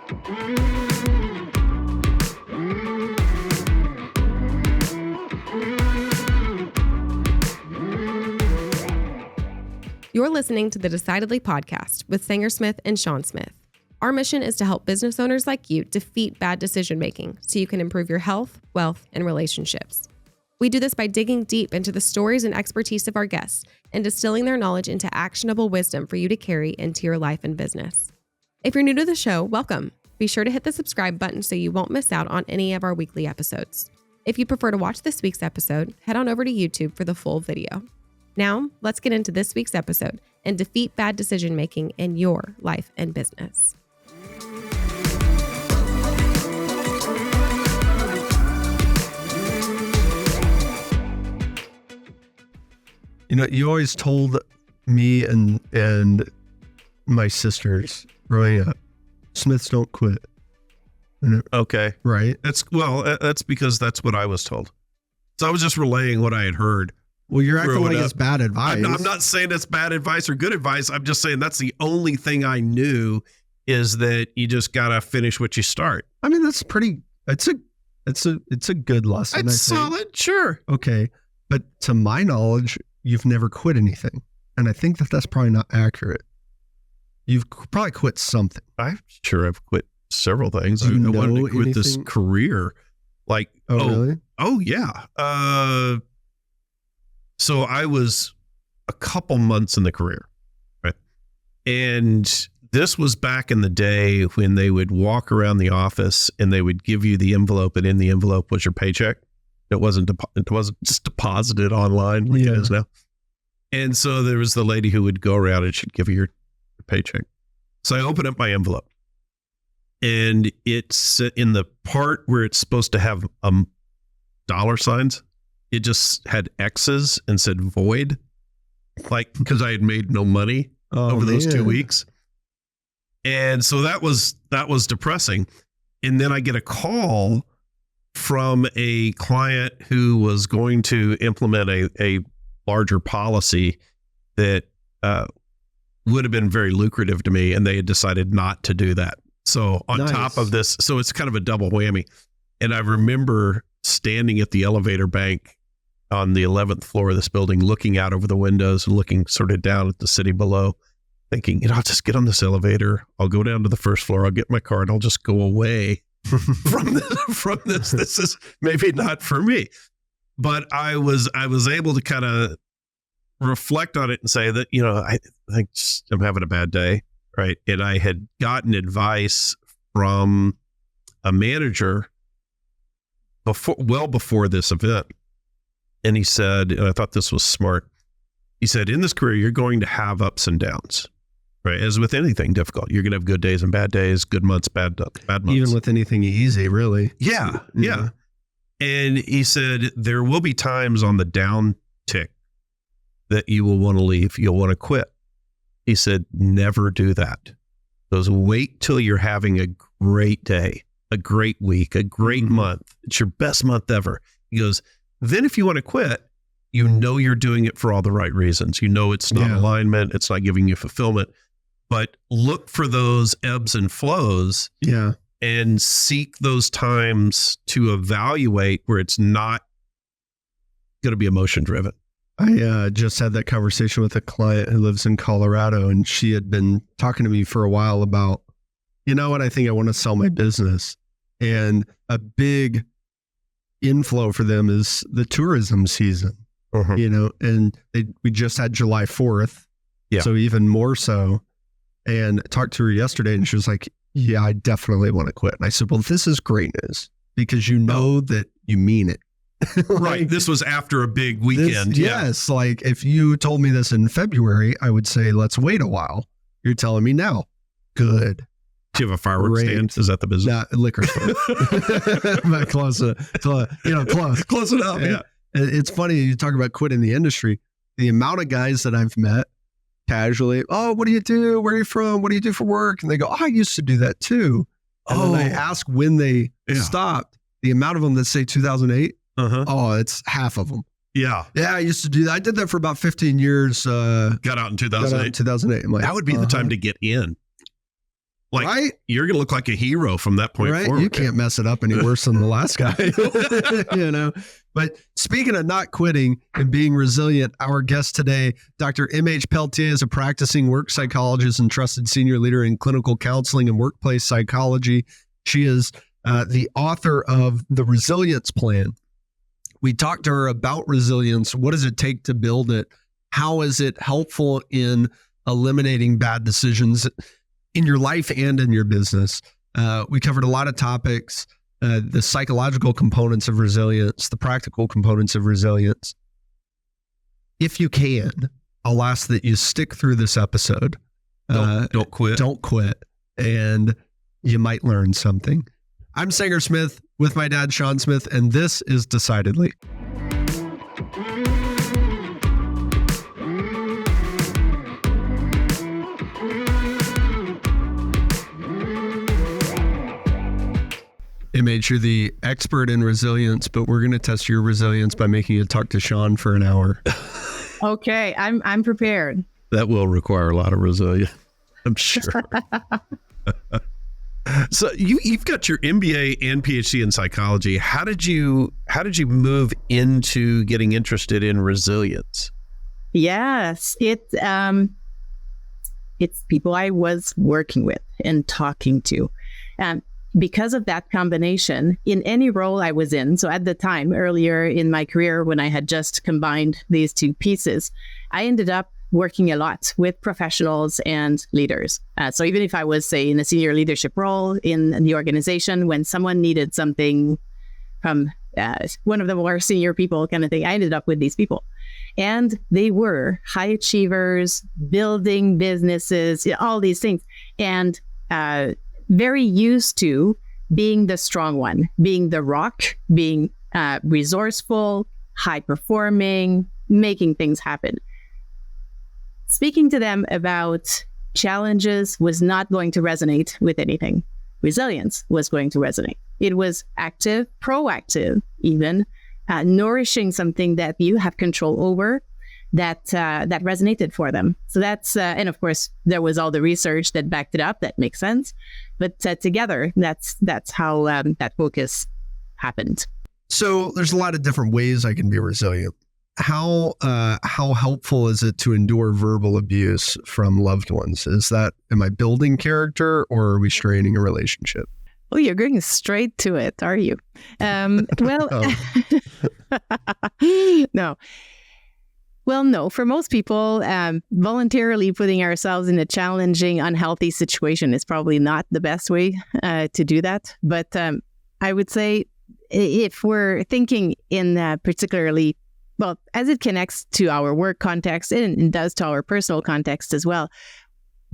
You're listening to the Decidedly podcast with Sanger Smith and Sean Smith. Our mission is to help business owners like you defeat bad decision making so you can improve your health, wealth, and relationships. We do this by digging deep into the stories and expertise of our guests and distilling their knowledge into actionable wisdom for you to carry into your life and business. If you're new to the show, welcome. Be sure to hit the subscribe button so you won't miss out on any of our weekly episodes. If you prefer to watch this week's episode, head on over to YouTube for the full video. Now, let's get into this week's episode and defeat bad decision making in your life and business. You know, you always told me and my sisters growing up, Smiths don't quit. Okay. Right? That's because that's what I was told. So I was just relaying what I had heard. Well, you're acting like it's bad advice. I'm not saying it's bad advice or good advice. I'm just saying that's the only thing I knew is that you just got to finish what you start. I mean, that's pretty, it's a good lesson. It's solid. Sure. Okay. But to my knowledge, you've never quit anything. And I think that that's probably not accurate. You've probably quit something. I'm sure I've quit several things. Do you I wanted to quit anything? this career. Like, really? Oh yeah. So I was a couple months in the career, right? And this was back in the day when they would walk around the office and they would give you the envelope, and in the envelope was your paycheck. It wasn't just deposited online like it is now. And so there was the lady who would go around and she'd give you your paycheck. So I opened up my envelope, and it's in the part where it's supposed to have dollar signs. It just had X's and said void, like because I had made no money over those 2 weeks. And so that was depressing. And then I get a call from a client who was going to implement a larger policy that would have been very lucrative to me, and they had decided not to do that. So on top of this, so it's kind of a double whammy. And I remember standing at the elevator bank on the 11th floor of this building, looking out over the windows and looking sort of down at the city below, thinking, I'll just get on this elevator. I'll go down to the first floor. I'll get my car and I'll just go away from this. This is maybe not for me. But I was able to kind of reflect on it and say that, I think I'm having a bad day. Right. And I had gotten advice from a manager before this event. And he said, and I thought this was smart. He said, in this career, you're going to have ups and downs, right? As with anything difficult, you're going to have good days and bad days, good months, bad months. Even with anything easy, really. Yeah. And he said, there will be times on the down tick that you will want to leave. You'll want to quit. He said, never do that. He goes, wait till you're having a great day, a great week, a great month. It's your best month ever. He goes, then if you want to quit, you're doing it for all the right reasons. It's not alignment. It's not giving you fulfillment, but look for those ebbs and flows and seek those times to evaluate where it's not going to be emotion driven. I just had that conversation with a client who lives in Colorado, and she had been talking to me for a while about, I think I want to sell my business. And a big inflow for them is the tourism season, and we just had July 4th. Yeah. So even more so. And I talked to her yesterday, and she was like, yeah, I definitely want to quit. And I said, well, this is great news because that you mean it. Right. This was after a big weekend. Yes. Like if you told me this in February, I would say, let's wait a while. You're telling me now. Good. Do you have a fireworks stand? Is that the business? Nah, liquor store. But close enough. Yeah. It's funny. You talk about quitting the industry. The amount of guys that I've met casually, oh, what do you do? Where are you from? What do you do for work? And they go, oh, I used to do that too. And then I ask when they stopped. The amount of them that say 2008, it's half of them. Yeah. Yeah, I used to do that. I did that for about 15 years. Got out in 2008. I'm like, that would be the time to get in. Like, right? You're going to look like a hero from that point forward. You can't mess it up any worse than the last guy, But speaking of not quitting and being resilient, our guest today, Dr. M.H. Pelletier, is a practicing work psychologist and trusted senior leader in clinical counseling and workplace psychology. She is the author of The Resilience Plan. We talked to her about resilience. What does it take to build it? How is it helpful in eliminating bad decisions in your life and in your business? We covered a lot of topics, the psychological components of resilience, the practical components of resilience. If you can, I'll ask that you stick through this episode. Don't quit. Don't quit. And you might learn something. I'm Sanger Smith with my dad, Sean Smith, and this is Decidedly. MH, you're the expert in resilience, but we're going to test your resilience by making you talk to Sean for an hour. Okay, I'm prepared. That will require a lot of resilience, I'm sure. So you've got your MBA and PhD in psychology. How did you move into getting interested in resilience? Yes, it's people I was working with and talking to. Because of that combination, in any role I was in, so at the time, earlier in my career, when I had just combined these two pieces, I ended up working a lot with professionals and leaders. So even if I was, say, in a senior leadership role in the organization, when someone needed something from one of the more senior people kind of thing, I ended up with these people. And they were high achievers, building businesses, all these things. And very used to being the strong one, being the rock, being resourceful, high performing, making things happen. Speaking to them about challenges was not going to resonate with anything. Resilience was going to resonate. It was active, proactive, even nourishing something that you have control over, that resonated for them. So that's and of course there was all the research that backed it up. That makes sense. But together, that's how that focus happened. So there's a lot of different ways I can be resilient. How helpful is it to endure verbal abuse from loved ones? Am I building character, or are we straining a relationship? Oh, you're going straight to it, are you? Well, no. Well, no. For most people, voluntarily putting ourselves in a challenging, unhealthy situation is probably not the best way to do that. But I would say if we're thinking in particularly, well, as it connects to our work context and it does to our personal context as well,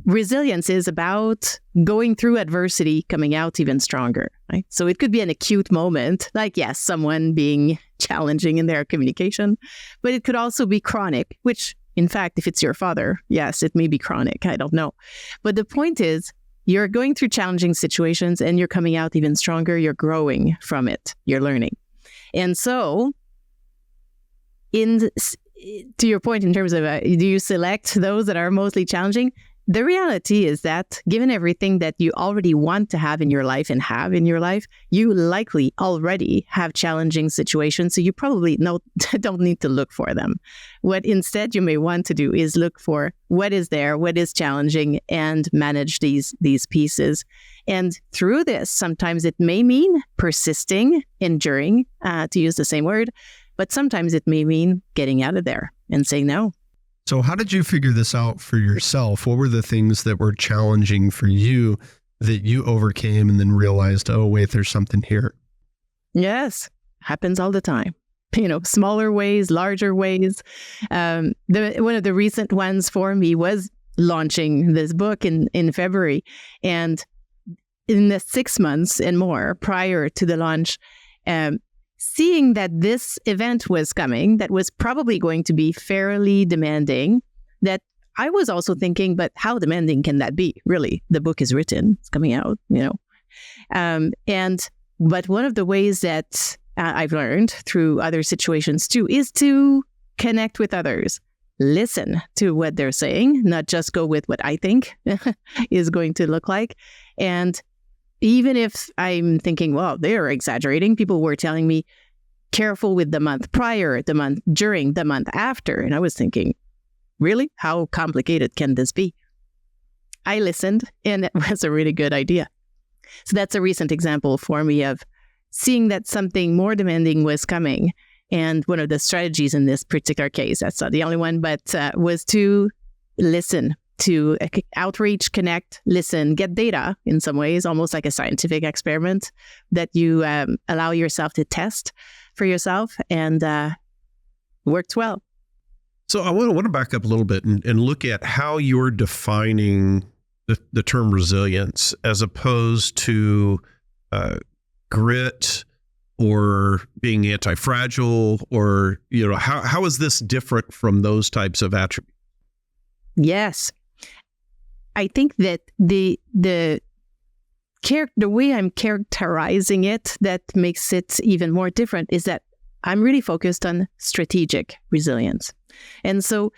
resilience is about going through adversity, coming out even stronger, right? So it could be an acute moment, like, yes, someone being challenging in their communication, but it could also be chronic, which, in fact, if it's your father, yes, it may be chronic. I don't know. But the point is, you're going through challenging situations and you're coming out even stronger. You're growing from it. You're learning. And so, to your point in terms of do you select those that are mostly challenging? The reality is that given everything that you already want to have in your life and have in your life, you likely already have challenging situations. So you probably don't need to look for them. What instead you may want to do is look for what is there, what is challenging, and manage these pieces. And through this, sometimes it may mean persisting, enduring, to use the same word, but sometimes it may mean getting out of there and saying no. So how did you figure this out for yourself? What were the things that were challenging for you that you overcame and then realized, oh, wait, there's something here? Yes, happens all the time. Smaller ways, larger ways. One of the recent ones for me was launching this book in February. And in the 6 months and more prior to the launch, seeing that this event was coming, that was probably going to be fairly demanding, that I was also thinking, but how demanding can that be? Really, the book is written, it's coming out, But one of the ways that I've learned through other situations too is to connect with others, listen to what they're saying, not just go with what I think is going to look like. And even if I'm thinking, well, they're exaggerating, people were telling me, careful with the month prior, the month during, the month after. And I was thinking, really? How complicated can this be? I listened, and it was a really good idea. So that's a recent example for me of seeing that something more demanding was coming. And one of the strategies in this particular case, that's not the only one, but was to listen, to outreach, connect, listen, get data in some ways, almost like a scientific experiment that you allow yourself to test for yourself, and worked well. So I want to back up a little bit and look at how you're defining the term resilience as opposed to grit or being anti-fragile, or, you know, how is this different from those types of attributes? Yes. I think that the way I'm characterizing it that makes it even more different is that I'm really focused on strategic resilience. And so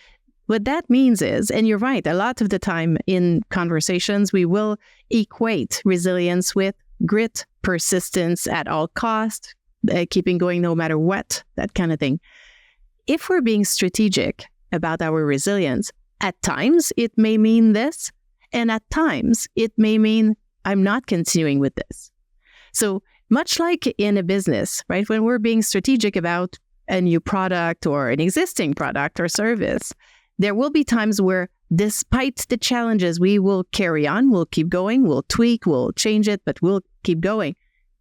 what that means is, and you're right, a lot of the time in conversations, we will equate resilience with grit, persistence at all cost, keeping going no matter what, that kind of thing. If we're being strategic about our resilience, at times it may mean this, and at times it may mean I'm not continuing with this. So much like in a business, right? When we're being strategic about a new product or an existing product or service, there will be times where, despite the challenges, we will carry on, we'll keep going, we'll tweak, we'll change it, but we'll keep going.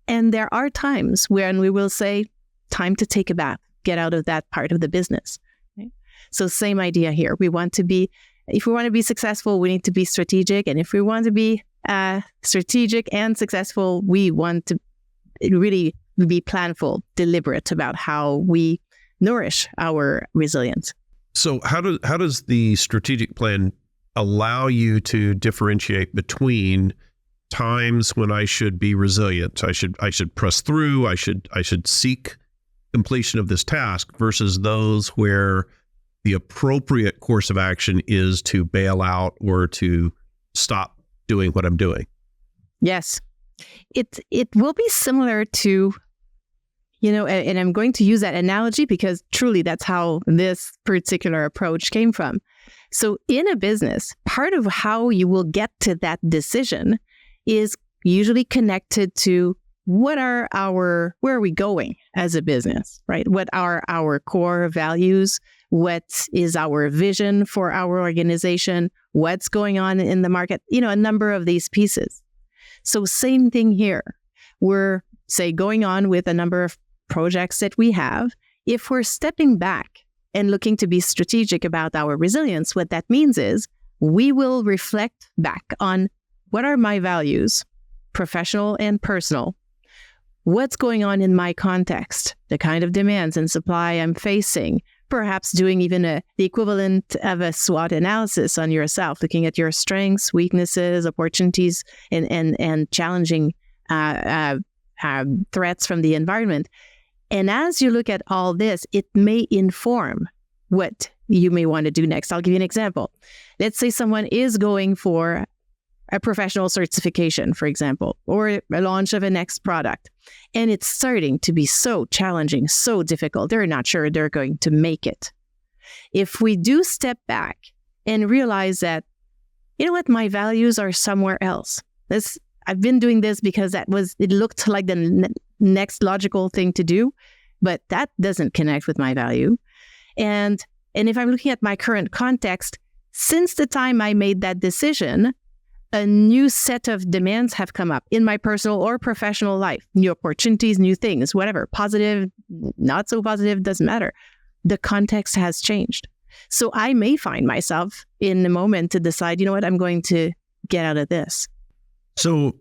And there are times when we will say, time to take a bath, get out of that part of the business. Right? So same idea here. If we want to be successful, we need to be strategic. And if we want to be strategic and successful, we want to really be planful, deliberate about how we nourish our resilience. So how does the strategic plan allow you to differentiate between times when I should be resilient, I should press through, I should seek completion of this task, versus those where the appropriate course of action is to bail out or to stop doing what I'm doing? Yes. It will be similar to, and I'm going to use that analogy because truly that's how this particular approach came from. So in a business, part of how you will get to that decision is usually connected to where are we going as a business, right? What are our core values? What is our vision for our organization? What's going on in the market? A number of these pieces. So same thing here. We're, say, going on with a number of projects that we have. If we're stepping back and looking to be strategic about our resilience, what that means is we will reflect back on what are my values, professional and personal. What's going on in my context, the kind of demands and supply I'm facing, perhaps doing even the equivalent of a SWOT analysis on yourself, looking at your strengths, weaknesses, opportunities, and challenging threats from the environment. And as you look at all this, it may inform what you may want to do next. I'll give you an example. Let's say someone is going for a professional certification, for example, or a launch of a next product, and it's starting to be so challenging, so difficult. They're not sure they're going to make it. If we do step back and realize that, my values are somewhere else. I've been doing this because it looked like the next logical thing to do, but that doesn't connect with my value. And if I'm looking at my current context, since the time I made that decision, a new set of demands have come up in my personal or professional life, new opportunities, new things, whatever, positive, not so positive, doesn't matter. The context has changed. So I may find myself in a moment to decide, I'm going to get out of this. So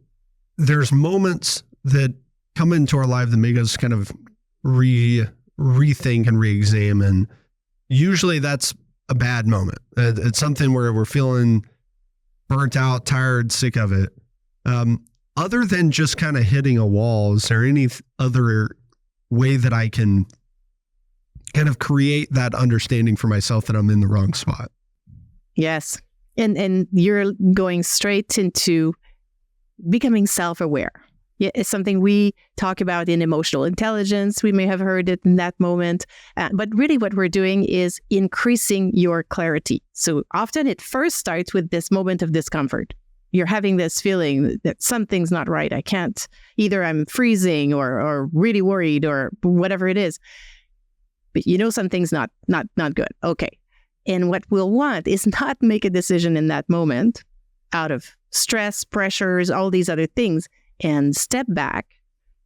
there's moments that come into our life that make us kind of rethink and re-examine. Usually that's a bad moment. It's something where we're feeling burnt out, tired, sick of it. Other than just kind of hitting a wall, is there any other way that I can kind of create that understanding for myself that I'm in the wrong spot. Yes. And you're going straight into becoming self-aware. Yeah, it's something we talk about in emotional intelligence. We may have heard it in that moment. But really what we're doing is increasing your clarity. So often it first starts with this moment of discomfort. You're having this feeling that something's not right. I can't, either I'm freezing or really worried or whatever it is. But you know something's not good. Okay. And what we'll want is not make a decision in that moment out of stress, pressures, all these other things, and step back,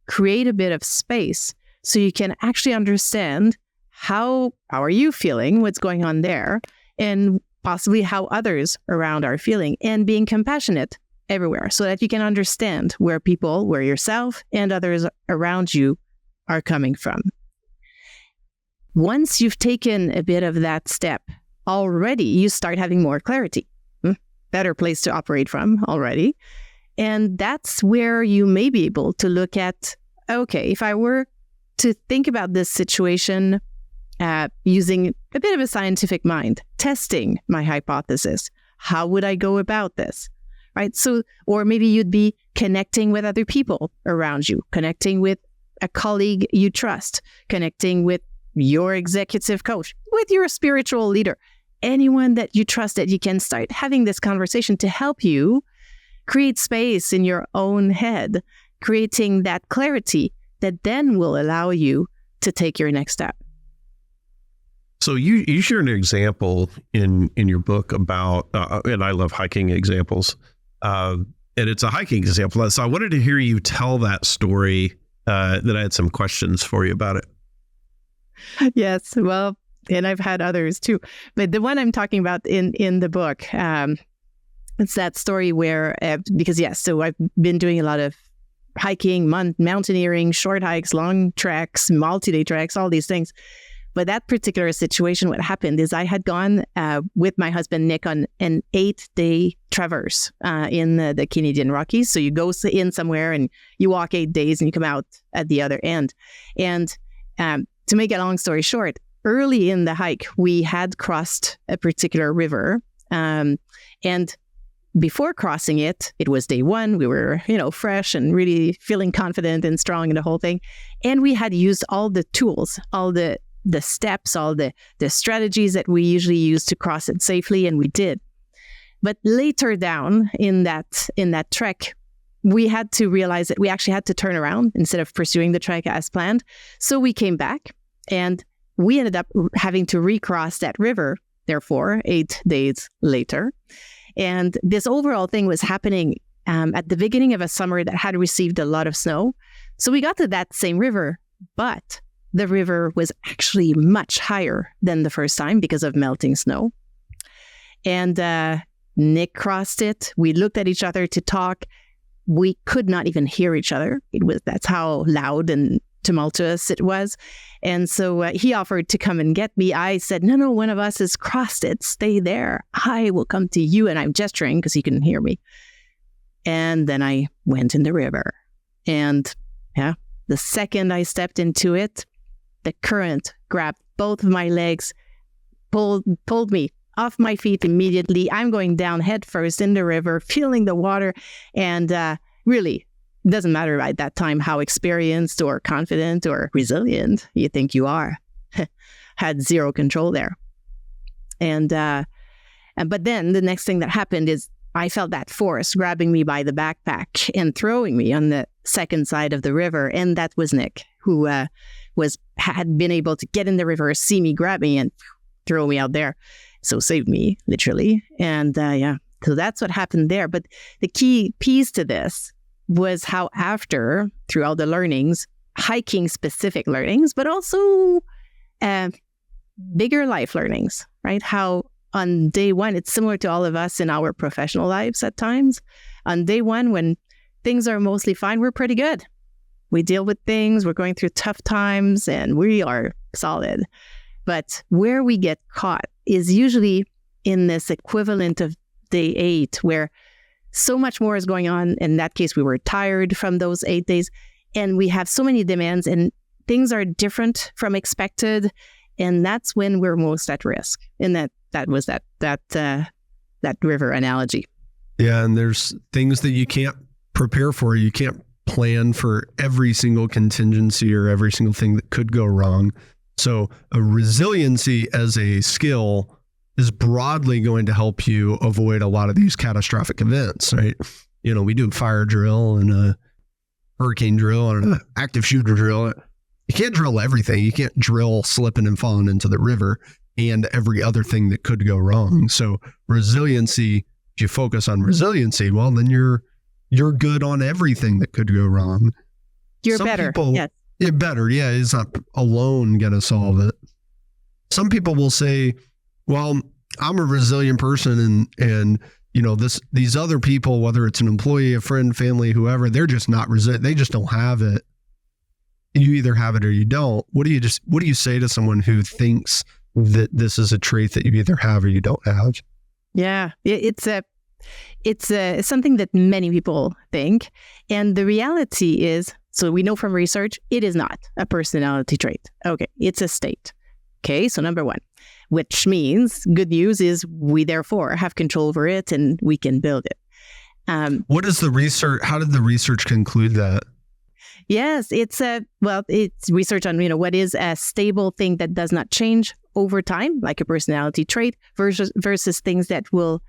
create a bit of space so you can actually understand how are you feeling, what's going on there, and possibly how others around are feeling, and being compassionate everywhere so that you can understand where yourself and others around you are coming from. Once you've taken a bit of that step, already you start having more clarity. Better place to operate from already. And that's where you may be able to look at, okay, if I were to think about this situation using a bit of a scientific mind, testing my hypothesis, how would I go about this? Right? So, or maybe you'd be connecting with other people around you, connecting with a colleague you trust, connecting with your executive coach, with your spiritual leader, anyone that you trust, that you can start having this conversation to help you create space in your own head, creating that clarity that then will allow you to take your next step. So you shared an example in your book about, and I love hiking examples, and it's a hiking example. So I wanted to hear you tell that story, that I had some questions for you about it. Yes, well, and I've had others too. But the one I'm talking about in the book, it's that story where, so I've been doing a lot of hiking, mountaineering, short hikes, long treks, multi-day treks, all these things. But that particular situation, what happened is I had gone with my husband, Nick, on an 8-day traverse in the Canadian Rockies. So you go in somewhere and you walk 8 days and you come out at the other end. And to make a long story short, early in the hike, we had crossed a particular river. And before crossing it, it was day one. We were, fresh and really feeling confident and strong in the whole thing. And we had used all the tools, all the steps, all the strategies that we usually use to cross it safely, and we did. But later down in that trek, we had to realize that we actually had to turn around instead of pursuing the trek as planned. So we came back, and we ended up having to recross that river, therefore, 8 days later. And this overall thing was happening at the beginning of a summer that had received a lot of snow. So we got to that same river, but the river was actually much higher than the first time because of melting snow. And Nick crossed it. We looked at each other to talk. We could not even hear each other. That's how loud and tumultuous it was. And so he offered to come and get me. I said, no, one of us has crossed it. Stay there. I will come to you. And I'm gesturing because he couldn't hear me. And then I went in the river. And the second I stepped into it, the current grabbed both of my legs, pulled me off my feet immediately. I'm going down head first in the river, feeling the water. And really, it doesn't matter at that time how experienced or confident or resilient you think you are. Had zero control there. But then the next thing that happened is I felt that force grabbing me by the backpack and throwing me on the second side of the river. And that was Nick, who had been able to get in the river, see me grab me and throw me out there. So saved me, literally. And so that's what happened there. But the key piece to this was how after, through all the learnings, hiking specific learnings, but also bigger life learnings, right? How on day one, it's similar to all of us in our professional lives at times. On day one, when things are mostly fine, we're pretty good. We deal with things, we're going through tough times, and we are solid. But where we get caught is usually in this equivalent of day 8, where so much more is going on. In that case, we were tired from those 8 days, and we have so many demands, and things are different from expected. And that's when we're most at risk. And that was that river analogy. Yeah, and there's things that you can't prepare for. You can't plan for every single contingency or every single thing that could go wrong. So a resiliency as a skill is broadly going to help you avoid a lot of these catastrophic events, right? You know, we do a fire drill and a hurricane drill and an active shooter drill. You can't drill everything. You can't drill slipping and falling into the river and every other thing that could go wrong. So resiliency, if you focus on resiliency, well, then you're good on everything that could go wrong. You're better. Yes. Yeah, better. Yeah, it's not alone going to solve it. Some people will say, well, I'm a resilient person and you know, these other people, whether it's an employee, a friend, family, whoever, they're just not resilient. They just don't have it. You either have it or you don't. What do you say to someone who thinks that this is a trait that you either have or you don't have? Yeah, it's something that many people think. And the reality is, so we know from research, it is not a personality trait. Okay, it's a state. Okay, so number one, which means good news is we therefore have control over it and we can build it. What is the research? How did the research conclude that? Yes, it's research on, what is a stable thing that does not change over time, like a personality trait, versus things that will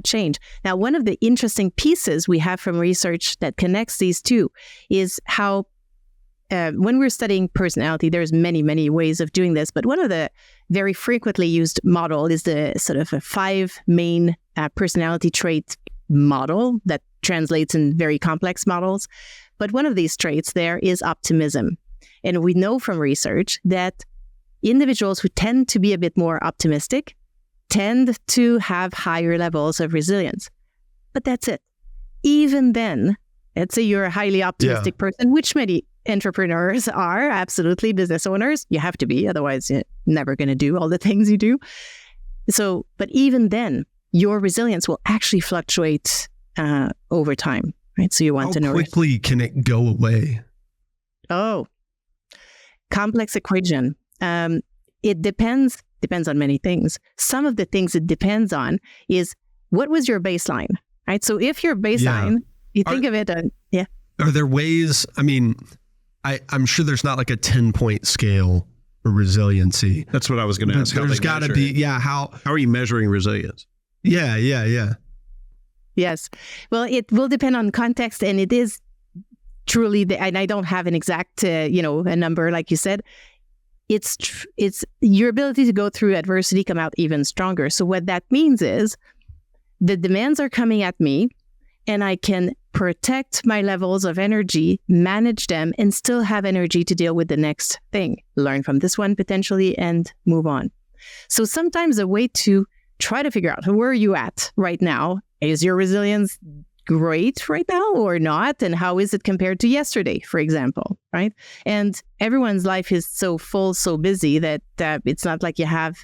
change. Now, one of the interesting pieces we have from research that connects these two is how when we're studying personality, there's many, many ways of doing this, but one of the very frequently used model is the sort of a 5 main personality trait model that translates in very complex models. But one of these traits there is optimism. And we know from research that individuals who tend to be a bit more optimistic tend to have higher levels of resilience. But that's it. Even then, let's say you're a highly optimistic person, which many entrepreneurs are, absolutely, business owners. You have to be, otherwise you're never going to do all the things you do. So, but even then, your resilience will actually fluctuate over time, right? So you want to know how quickly can it go away? Oh, complex equation. It depends on many things. Some of the things it depends on is what was your baseline, right? So if your baseline, you think of it, Are there ways, I mean, I'm sure there's not like a 10-point scale for resiliency. That's what I was going to ask. There's got to be, how are you measuring resilience? Yeah. Yes. Well, it will depend on context, and it is truly, and I don't have an exact, a number, like you said. It's your ability to go through adversity, come out even stronger. So what that means is the demands are coming at me, and I can protect my levels of energy, manage them, and still have energy to deal with the next thing, learn from this one potentially, and move on. So sometimes a way to try to figure out where are you at right now? Is your resilience great right now or not? And how is it compared to yesterday, for example, right? And everyone's life is so full, so busy that it's not like you have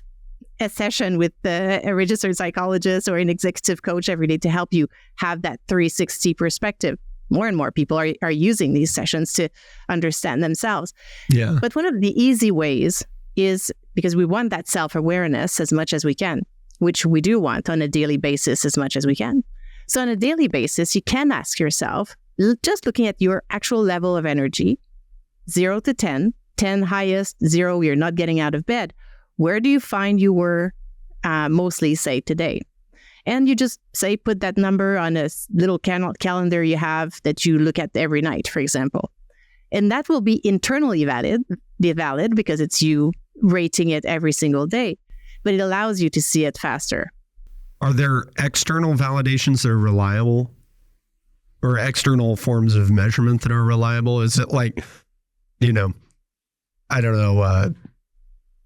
a session with a registered psychologist or an executive coach every day to help you have that 360 perspective. More and more people are using these sessions to understand themselves. Yeah. But one of the easy ways is, because we want that self-awareness as much as we can, which we do want on a daily basis as much as we can. So on a daily basis, you can ask yourself, just looking at your actual level of energy, 0 to 10, 10 highest, 0, you're not getting out of bed. Where do you find you were mostly, say, today? And you just say, put that number on a little calendar you have that you look at every night, for example. And that will be internally valid because it's you rating it every single day. But it allows you to see it faster. Are there external validations that are reliable, or external forms of measurement that are reliable? Is it like, I don't know,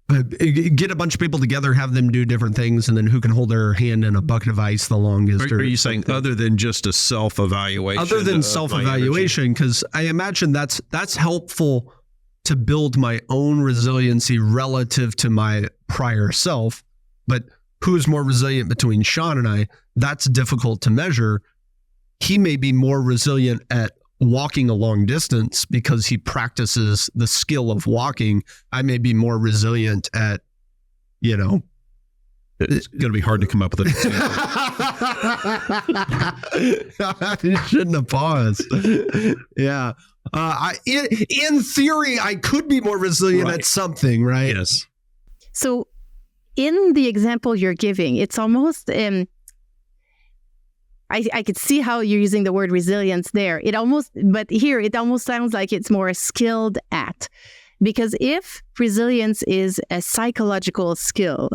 get a bunch of people together, have them do different things, and then who can hold their hand in a bucket of ice the longest? Are you saying other than just a self-evaluation? Other than self-evaluation, because I imagine that's helpful to build my own resiliency relative to my prior self. But who's more resilient between Sean and I? That's difficult to measure. He may be more resilient at walking a long distance because he practices the skill of walking, I may be more resilient at, It's going to be hard to come up with an example. You shouldn't have paused. Yeah. In theory, I could be more resilient at something, right? Yes. So in the example you're giving, it's almost, I could see how you're using the word resilience there. But here it almost sounds like it's more skilled at. Because if resilience is a psychological skill,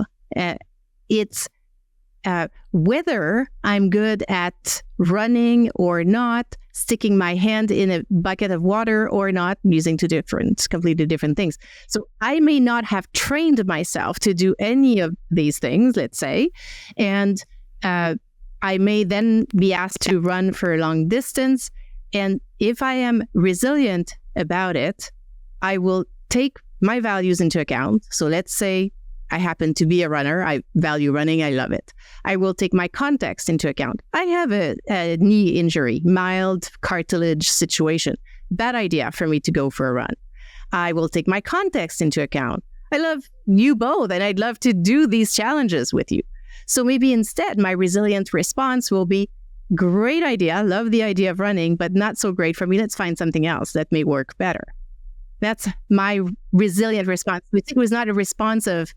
it's whether I'm good at running or not, sticking my hand in a bucket of water or not, using completely different things. So I may not have trained myself to do any of these things, let's say, and I may then be asked to run for a long distance. And if I am resilient about it, I will take my values into account. So let's say I happen to be a runner. I value running. I love it. I will take my context into account. I have a knee injury, mild cartilage situation. Bad idea for me to go for a run. I will take my context into account. I love you both, and I'd love to do these challenges with you. So maybe instead, my resilient response will be, great idea. Love the idea of running, but not so great for me. Let's find something else that may work better. That's my resilient response. We think it was not a response of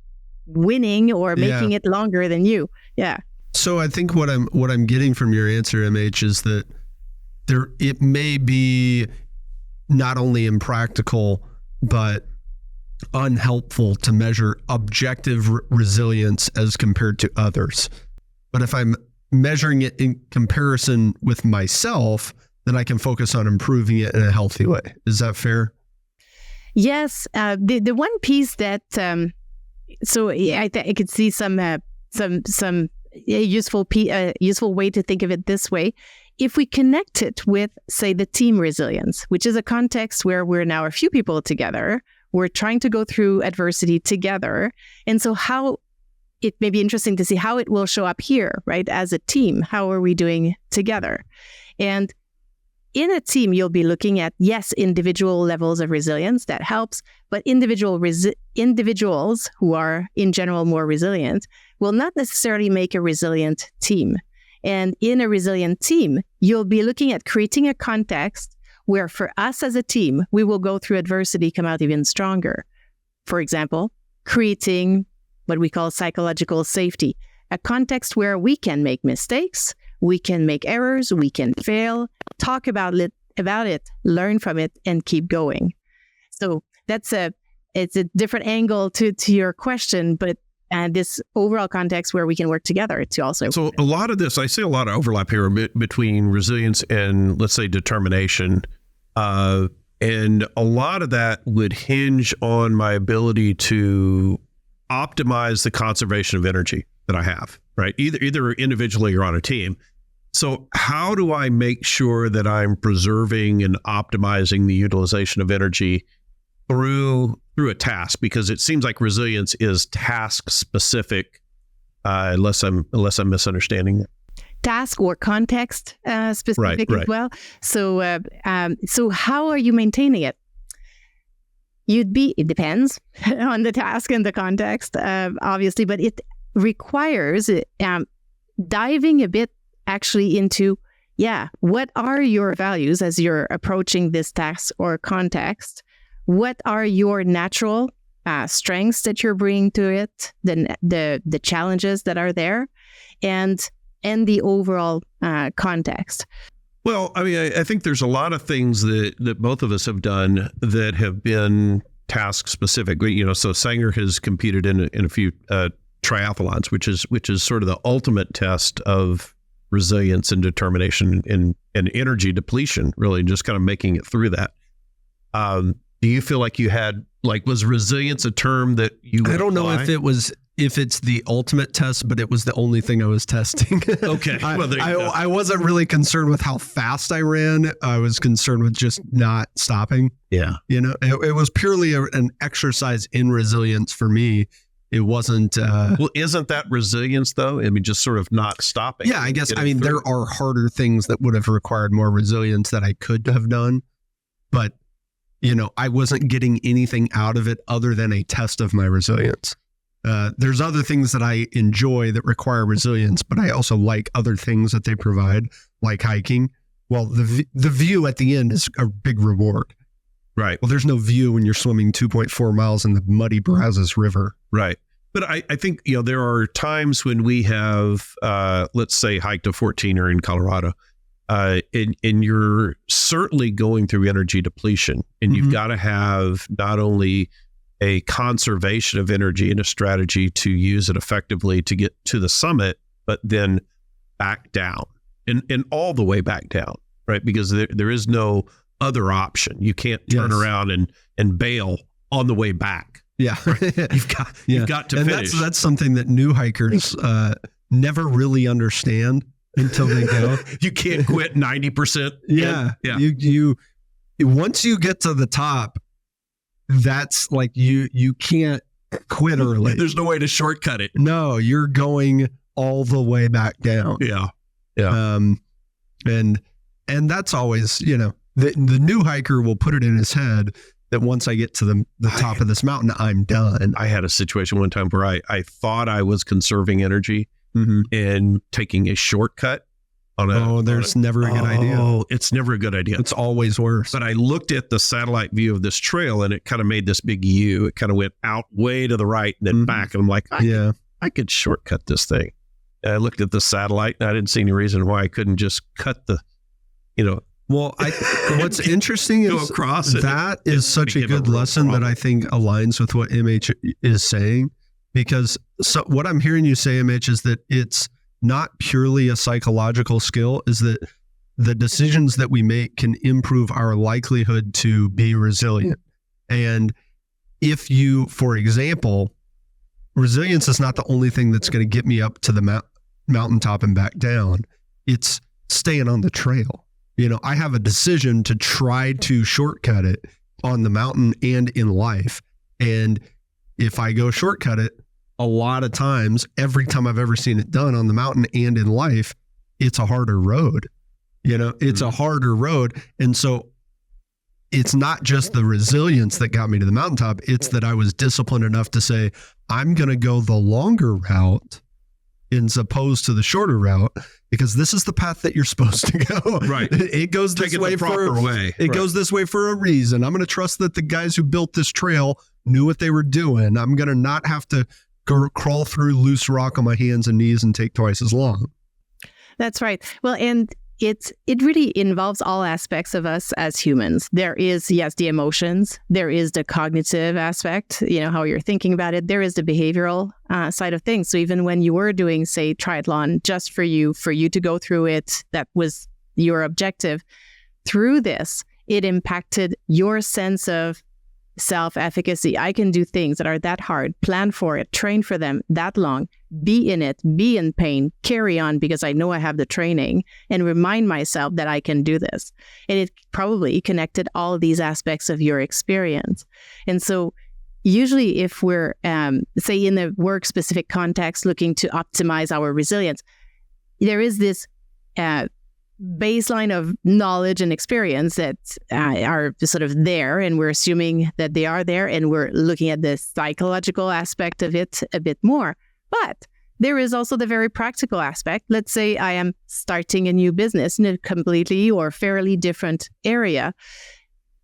winning or making it longer than you. Yeah. So I think what I'm getting from your answer, MH, is that it may be not only impractical but unhelpful to measure objective resilience as compared to others. But if I'm measuring it in comparison with myself, then I can focus on improving it in a healthy way. Is that fair? Yes. The one piece that I could see some useful way to think of it this way. If we connect it with, say, the team resilience, which is a context where we're now a few people together, we're trying to go through adversity together. And so it may be interesting to see how it will show up here, right? As a team, how are we doing together? And in a team, you'll be looking at, yes, individual levels of resilience, that helps, but individuals who are in general more resilient will not necessarily make a resilient team. And in a resilient team, you'll be looking at creating a context where for us as a team, we will go through adversity, come out even stronger. For example, creating what we call psychological safety, a context where we can make mistakes, we can make errors, we can fail, talk about it, learn from it, and keep going. So it's a different angle to your question, but this overall context where we can work together to also. So a lot of this, I see a lot of overlap here between resilience and, let's say, determination. And a lot of that would hinge on my ability to optimize the conservation of energy that I have, right? Either individually or on a team. So how do I make sure that I'm preserving and optimizing the utilization of energy through a task? Because it seems like resilience is task specific, unless I'm misunderstanding it. Task or context specific right. as well. So how are you maintaining it? It depends on the task and the context, obviously, but it requires diving a bit actually into, what are your values as you're approaching this task or context? What are your natural strengths that you're bringing to it, the challenges that are there, and the overall context? Well, I mean, I think there's a lot of things that both of us have done that have been task specific. So Sanger has competed in a few triathlons, which is sort of the ultimate test of resilience and determination and energy depletion, really, just kind of making it through that. Do you feel like you had, was resilience a term that you would I don't know apply? if it's the ultimate test, but it was the only thing I was testing. Okay. Well, there you go. I wasn't really concerned with how fast I ran. I was concerned with just not stopping. Yeah. It was purely an exercise in resilience for me. It wasn't. Well, isn't that resilience though? I mean, just sort of not stopping. Yeah, I guess. I mean, there are harder things that would have required more resilience that I could have done, but I wasn't getting anything out of it other than a test of my resilience. There's other things that I enjoy that require resilience, but I also like other things that they provide, like hiking. Well, the view at the end is a big reward. Right. Well, there's no view when you're swimming 2.4 miles in the muddy Brazos River. Right. But I think, there are times when we have, let's say, hiked a 14er in Colorado, and you're certainly going through energy depletion, and you've got to have not only a conservation of energy and a strategy to use it effectively to get to the summit, but then back down and all the way back down, right? Because there is no other option. You can't turn around and bail on the way back. Yeah. You've got to and finish. That's something that new hikers never really understand until they go. You can't quit 90%. Yeah. You once you get to the top, that's like you can't quit early. There's no way to shortcut it. No, you're going all the way back down. Yeah. Yeah. And that's always, the new hiker will put it in his head that once I get to the top of this mountain, I'm done. I had a situation one time where I thought I was conserving energy and taking a shortcut there's never a good idea. Oh, it's never a good idea. It's always worse. But I looked at the satellite view of this trail and it kind of made this big U. It kind of went out way to the right and then back. And I'm like, I could shortcut this thing. And I looked at the satellite and I didn't see any reason why I couldn't just cut the, Well, what's interesting is that is such a good lesson that I think aligns with what MH is saying, because what I'm hearing you say, MH, is that it's not purely a psychological skill, is that the decisions that we make can improve our likelihood to be resilient. And if you, for example, resilience is not the only thing that's going to get me up to the mountaintop and back down. It's staying on the trail. I have a decision to try to shortcut it on the mountain and in life. And if I go shortcut it, a lot of times, every time I've ever seen it done on the mountain and in life, it's a harder road. It's a harder road. And so it's not just the resilience that got me to the mountaintop. It's that I was disciplined enough to say, I'm going to go the longer route as opposed to the shorter route, because this is the path that you're supposed to go. Right. It goes this way goes this way for a reason. I'm going to trust that the guys who built this trail knew what they were doing. I'm going to not have to crawl through loose rock on my hands and knees and take twice as long. That's right. Well, and it really involves all aspects of us as humans. There is, yes, the emotions. There is the cognitive aspect, how you're thinking about it. There is the behavioral side of things. So even when you were doing, say, triathlon, just for you to go through it, that was your objective. Through this, it impacted your sense of self-efficacy. I can do things that are that hard, plan for it, train for them that long, be in it, be in pain, carry on because I know I have the training, and remind myself that I can do this. And it probably connected all of these aspects of your experience. And so usually if we're, say in the work-specific context, looking to optimize our resilience, there is this baseline of knowledge and experience that are sort of there, and we're assuming that they are there, and we're looking at the psychological aspect of it a bit more. But there is also the very practical aspect. Let's say I am starting a new business in a completely or fairly different area.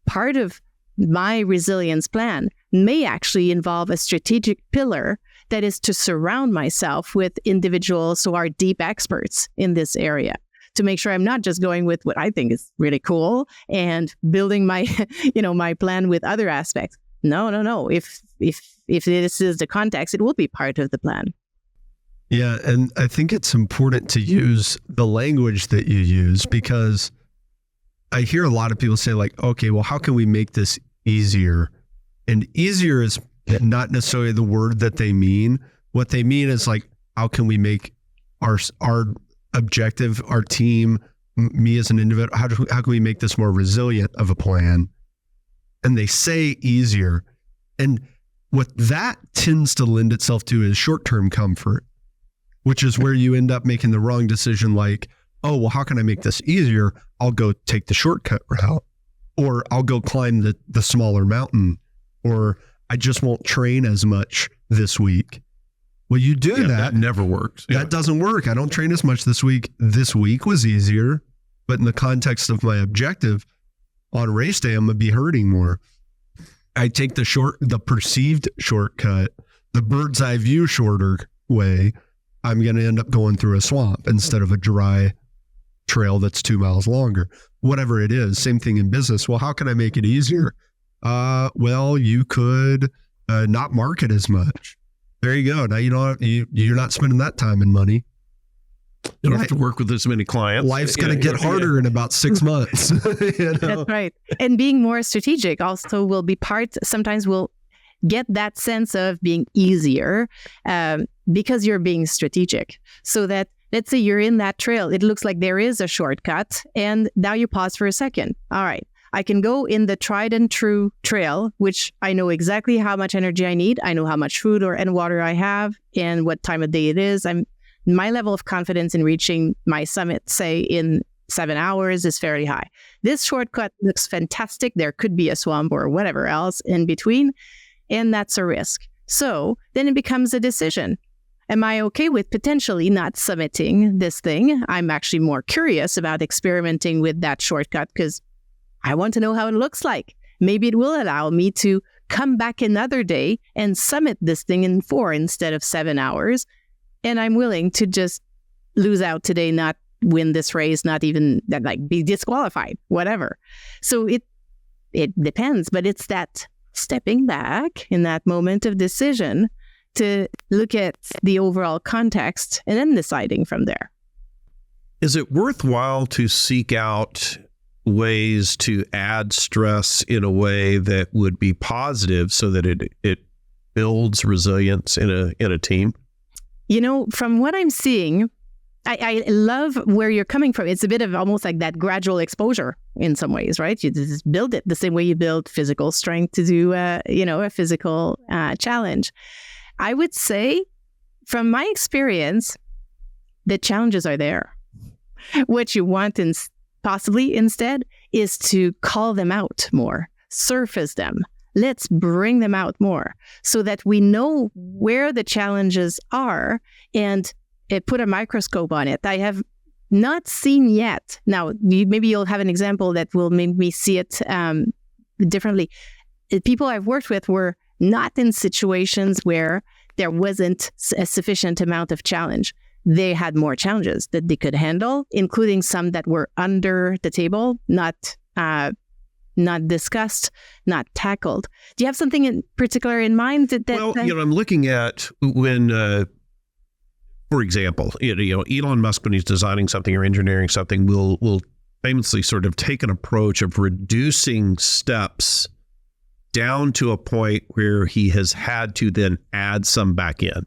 Part of my resilience plan may actually involve a strategic pillar that is to surround myself with individuals who are deep experts in this area, to make sure I'm not just going with what I think is really cool and building my, my plan with other aspects. No. If this is the context, it will be part of the plan. Yeah. And I think it's important to use the language that you use, because I hear a lot of people say like, okay, well, how can we make this easier? And easier is not necessarily the word that they mean. What they mean is like, how can we make our objective, our team, me as an individual, how can we make this more resilient of a plan? And they say easier. And what that tends to lend itself to is short-term comfort, which is where you end up making the wrong decision. Like, oh, well, how can I make this easier? I'll go take the shortcut route, or I'll go climb the smaller mountain, or I just won't train as much this week. Well, you do that. That never works. That doesn't work. I don't train as much this week. This week was easier, but in the context of my objective on race day, I'm going to be hurting more. I take the perceived shortcut, the bird's eye view shorter way. I'm going to end up going through a swamp instead of a dry trail that's 2 miles longer. Whatever it is, same thing in business. Well, how can I make it easier? Well, you could not market as much. There you go. Now you're not spending that time and money. You don't have to work with as many clients. Life's going to get harder in about 6 months. That's right. And being more strategic also will be sometimes we'll get that sense of being easier because you're being strategic. So that, let's say you're in that trail, it looks like there is a shortcut, and now you pause for a second. All right, I can go in the tried and true trail, which I know exactly how much energy I need. I know how much food and water I have and what time of day it is. My level of confidence in reaching my summit, say in 7 hours, is fairly high. This shortcut looks fantastic. There could be a swamp or whatever else in between, and that's a risk. So then it becomes a decision. Am I okay with potentially not summiting this thing? I'm actually more curious about experimenting with that shortcut because I want to know how it looks like. Maybe it will allow me to come back another day and summit this thing in 4 instead of 7 hours. And I'm willing to just lose out today, not win this race, not even be disqualified, whatever. So it depends, but it's that stepping back in that moment of decision to look at the overall context and then deciding from there. Is it worthwhile to seek out ways to add stress in a way that would be positive so that it builds resilience in a team? You know, from what I'm seeing, I love where you're coming from. It's a bit of almost like that gradual exposure in some ways, right? You just build it the same way you build physical strength to do, a physical challenge. I would say, from my experience, the challenges are there. What you want possibly instead is to call them out more, surface them. Let's bring them out more so that we know where the challenges are and put a microscope on it. I have not seen yet. Now, maybe you'll have an example that will make me see it differently. People I've worked with were not in situations where there wasn't a sufficient amount of challenge. They had more challenges that they could handle, including some that were under the table, not discussed, not tackled. Do you have something in particular in mind? I'm looking at when, for example, Elon Musk, when he's designing something or engineering something, will famously sort of take an approach of reducing steps down to a point where he has had to then add some back in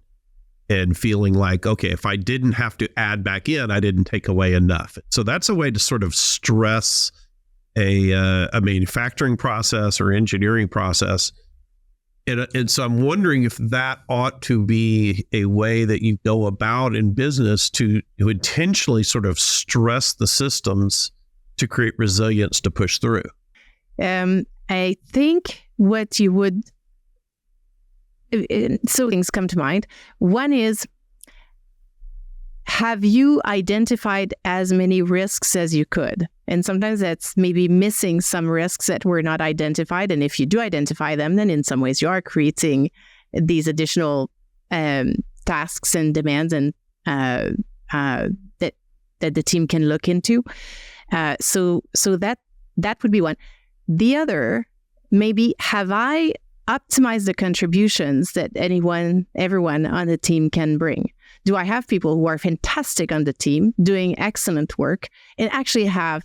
and feeling like, okay, if I didn't have to add back in, I didn't take away enough. So that's a way to sort of stress a manufacturing process or engineering process. And so I'm wondering if that ought to be a way that you go about in business to intentionally sort of stress the systems to create resilience to push through. I think what you would... So things come to mind. One is, have you identified as many risks as you could? And sometimes that's maybe missing some risks that were not identified. And if you do identify them, then in some ways you are creating these additional tasks and demands and that the team can look into. So that would be one. The other, maybe, have I optimized the contributions that everyone on the team can bring? Do I have people who are fantastic on the team, doing excellent work, and actually have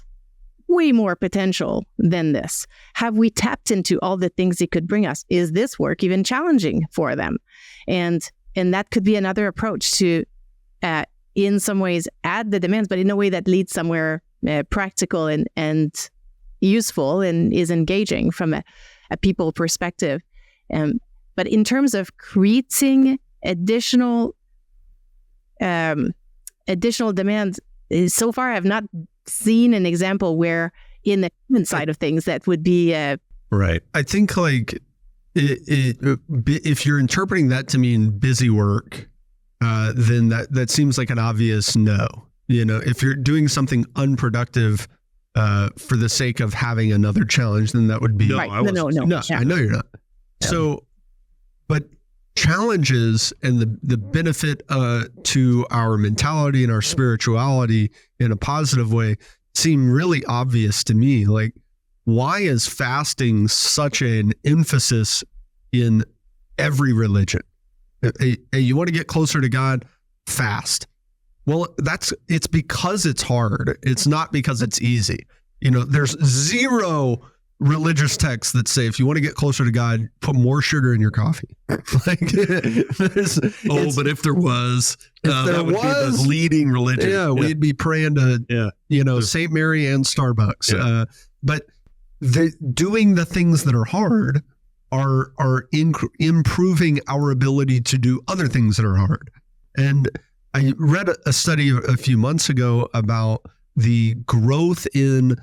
way more potential than this? Have we tapped into all the things they could bring us? Is this work even challenging for them? And that could be another approach to, in some ways, add the demands, but in a way that leads somewhere practical and useful and is engaging from a people perspective. But in terms of creating additional demands, so far I've not seen an example where in the human side of things that would be right. I think like if you're interpreting that to mean busy work, then that seems like an obvious no. If you're doing something unproductive for the sake of having another challenge, then that would be no. I know you're not. No. So, but challenges and the benefit to our mentality and our spirituality in a positive way seem really obvious to me. Like, why is fasting such an emphasis in every religion? Hey, you want to get closer to God? Fast. Well, it's because it's hard. It's not because it's easy. There's zero religious texts that say if you want to get closer to God, put more sugar in your coffee. But if there was, that would be the leading religion. We'd be praying to St. Mary and Starbucks. Yeah. But doing the things that are hard are improving our ability to do other things that are hard. And I read a study a few months ago about the growth in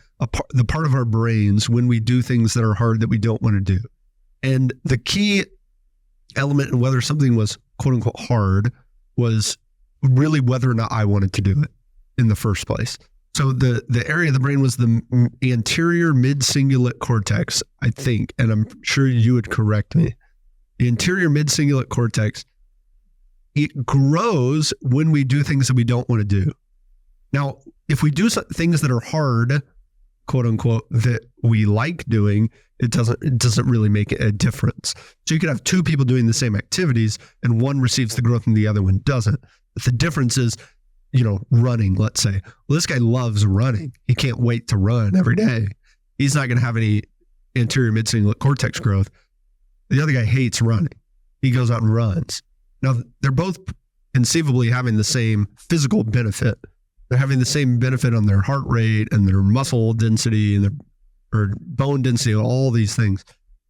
the part of our brains when we do things that are hard that we don't want to do. And the key element in whether something was quote unquote hard was really whether or not I wanted to do it in the first place. So the area of the brain was the anterior mid-cingulate cortex, I think, and I'm sure you would correct me. The anterior mid-cingulate cortex, it grows when we do things that we don't want to do. Now, if we do things that are hard, quote unquote, that we like doing, it doesn't really make a difference. So you could have two people doing the same activities and one receives the growth and the other one doesn't. But the difference is, running, let's say. Well, this guy loves running. He can't wait to run every day. He's not going to have any anterior mid-cingulate cortex growth. The other guy hates running. He goes out and runs. Now, they're both conceivably having the same physical benefit. They're having the same benefit on their heart rate and their muscle density and their bone density, all these things.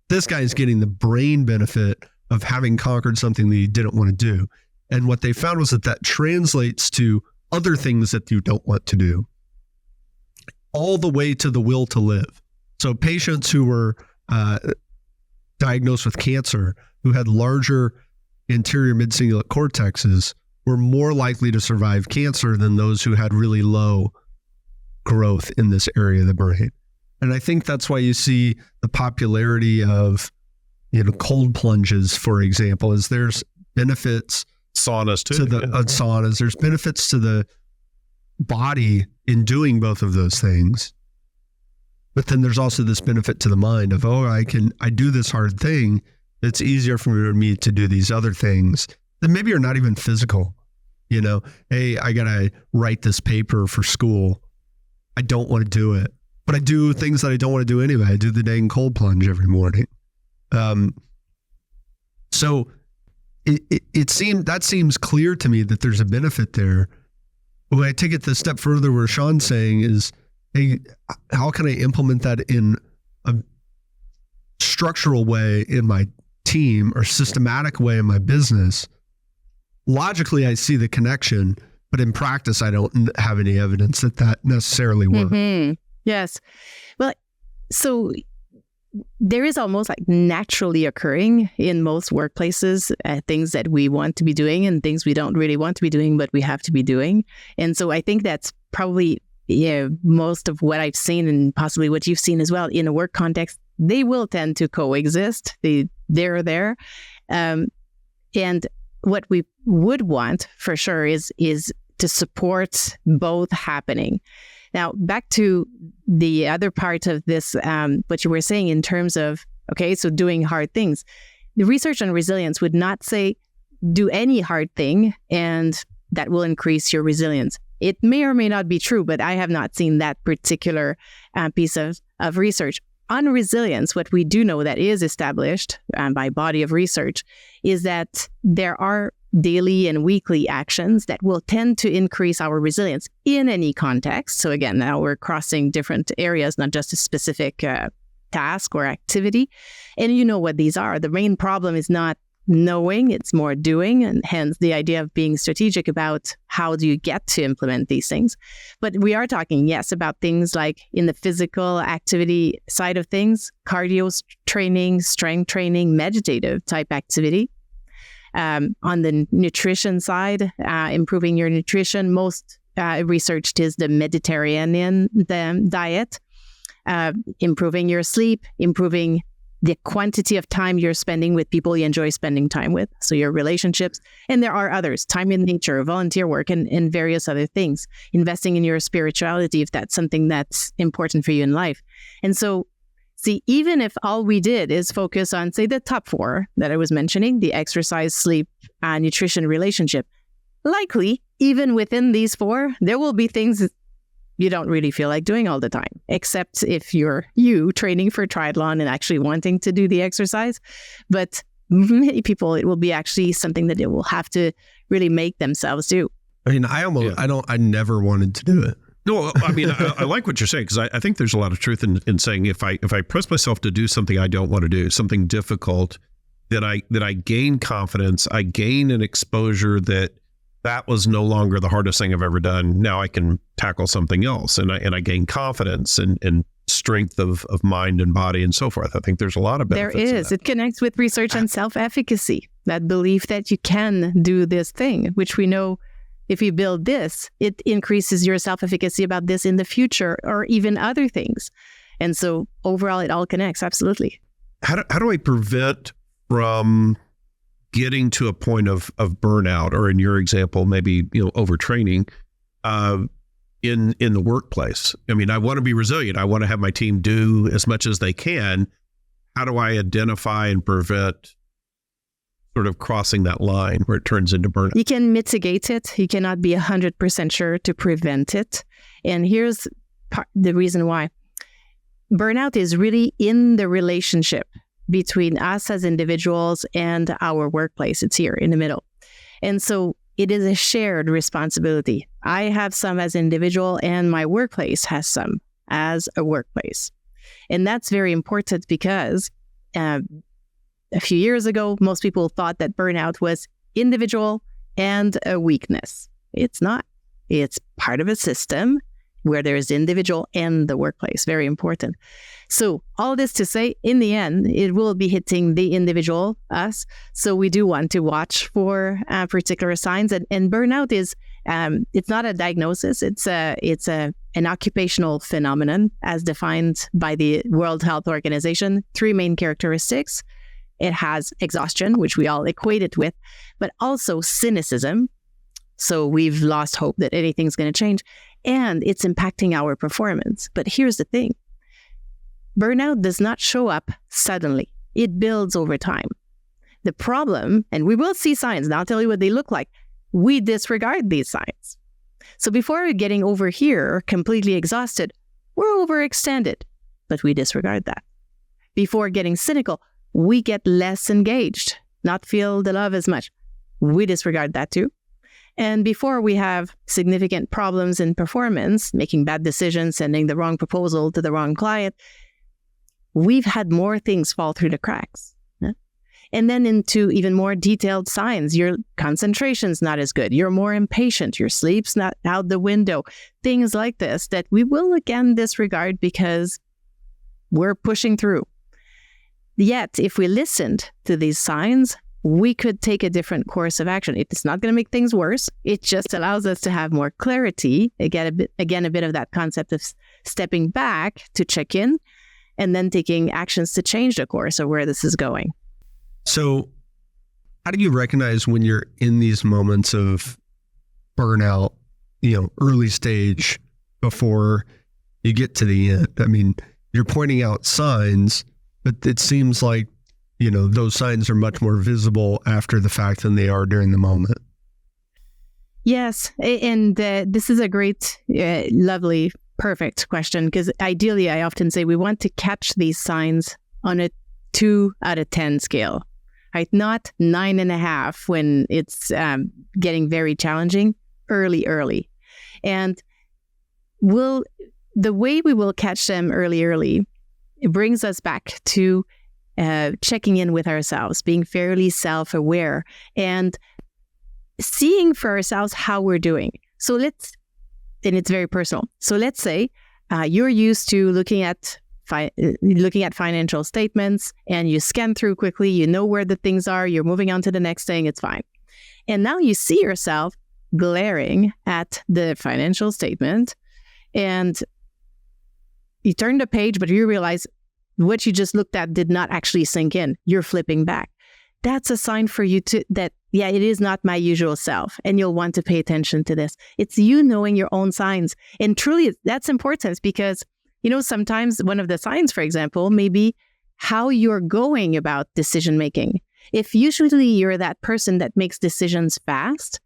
This guy is getting the brain benefit of having conquered something that he didn't want to do. And what they found was that translates to other things that you don't want to do, all the way to the will to live. So patients who were diagnosed with cancer, who had larger anterior mid-cingulate cortexes, were more likely to survive cancer than those who had really low growth in this area of the brain. And I think that's why you see the popularity of, cold plunges, for example, is there's benefits saunas too. To the saunas. There's benefits to the body in doing both of those things. But then there's also this benefit to the mind of, I do this hard thing. It's easier for me to do these other things that maybe are not even physical. Hey, I got to write this paper for school. I don't want to do it, but I do things that I don't want to do anyway. I do the dang cold plunge every morning. So it seems clear to me that there's a benefit there. When I take it a step further, where Sean's saying is, hey, how can I implement that in a structural way in my team or systematic way in my business? Logically, I see the connection, but in practice, I don't have any evidence that necessarily works. Mm-hmm. Yes. Well, so there is almost like naturally occurring in most workplaces things that we want to be doing and things we don't really want to be doing, but we have to be doing. And so I think that's probably most of what I've seen and possibly what you've seen as well in a work context. They will tend to coexist. They're there. And what we would want for sure is to support both happening. Now, back to the other part of this, what you were saying in terms of, so doing hard things. The research on resilience would not say do any hard thing and that will increase your resilience. It may or may not be true, but I have not seen that particular piece of research. On resilience, what we do know that is established by body of research is that there are daily and weekly actions that will tend to increase our resilience in any context. So again, now we're crossing different areas, not just a specific task or activity. And you know what these are. The main problem is not knowing, it's more doing, and hence the idea of being strategic about how do you get to implement these things. But we are talking, yes, about things like in the physical activity side of things, cardio training, strength training, meditative type activity. On the nutrition side, improving your nutrition, most researched is the Mediterranean diet, improving your sleep, improving the quantity of time you're spending with people you enjoy spending time with, so your relationships. And there are others, time in nature, volunteer work, and various other things. Investing in your spirituality, if that's something that's important for you in life. And so, see, even if all we did is focus on, say, the top 4 that I was mentioning, the exercise, sleep, nutrition, relationship, likely, even within these 4, there will be things you don't really feel like doing all the time, except if you're training for triathlon and actually wanting to do the exercise. But many people, it will be actually something that they will have to really make themselves do. I mean, I never wanted to do it. No, I mean, I like what you're saying, because I think there's a lot of truth in saying if I press myself to do something I don't want to do, something difficult, that I gain confidence, I gain an exposure that was no longer the hardest thing I've ever done. Now I can tackle something else, and I gain confidence and strength of mind and body and so forth. I think there's a lot of benefits. There is. It connects with research on self-efficacy, that belief that you can do this thing, which we know if you build this, it increases your self-efficacy about this in the future or even other things. And so overall, it all connects. Absolutely. How do I prevent from getting to a point of burnout, or in your example, maybe, overtraining in the workplace? I mean, I want to be resilient. I want to have my team do as much as they can. How do I identify and prevent sort of crossing that line where it turns into burnout? You can mitigate it. You cannot be 100% sure to prevent it. And here's the reason why. Burnout is really in the relationship between us as individuals and our workplace. It's here in the middle. And so it is a shared responsibility. I have some as an individual, and my workplace has some as a workplace. And that's very important because a few years ago, most people thought that burnout was individual and a weakness. It's not. It's part of a system where there is individual and the workplace. Very important. So all this to say, in the end, it will be hitting the individual, us. So we do want to watch for particular signs. And burnout is, it's not a diagnosis. It's an occupational phenomenon as defined by the World Health Organization. 3 main characteristics. It has exhaustion, which we all equate it with, but also cynicism. So we've lost hope that anything's going to change, and it's impacting our performance. But here's the thing. Burnout does not show up suddenly. It builds over time. The problem, and we will see signs, and I'll tell you what they look like, we disregard these signs. So before getting over here completely exhausted, we're overextended, but we disregard that. Before getting cynical, we get less engaged, not feel the love as much. We disregard that too. And before we have significant problems in performance, making bad decisions, sending the wrong proposal to the wrong client, we've had more things fall through the cracks. And then into even more detailed signs, your concentration's not as good, you're more impatient, your sleep's not out the window, things like this that we will again disregard because we're pushing through. Yet, if we listened to these signs, we could take a different course of action. It's not going to make things worse. It just allows us to have more clarity. Again, a bit of that concept of stepping back to check in and then taking actions to change the course of where this is going. So how do you recognize when you're in these moments of burnout, early stage before you get to the end? I mean, you're pointing out signs, but it seems like, those signs are much more visible after the fact than they are during the moment. Yes. And this is a great, lovely, perfect question, because ideally, I often say we want to catch these signs on a 2 out of 10 scale, right? Not 9.5 when it's getting very challenging, early. And the way we will catch them early it brings us back to checking in with ourselves, being fairly self-aware, and seeing for ourselves how we're doing. And it's very personal. So let's say you're used to looking at financial statements, and you scan through quickly, you know where the things are, you're moving on to the next thing, it's fine. And now you see yourself glaring at the financial statement, and you turn the page, but you realize what you just looked at did not actually sink in. You're flipping back. That's a sign for you that it is not my usual self, and you'll want to pay attention to this. It's you knowing your own signs. And truly, that's important because, sometimes one of the signs, for example, may be how you're going about decision making. If usually you're that person that makes decisions fast,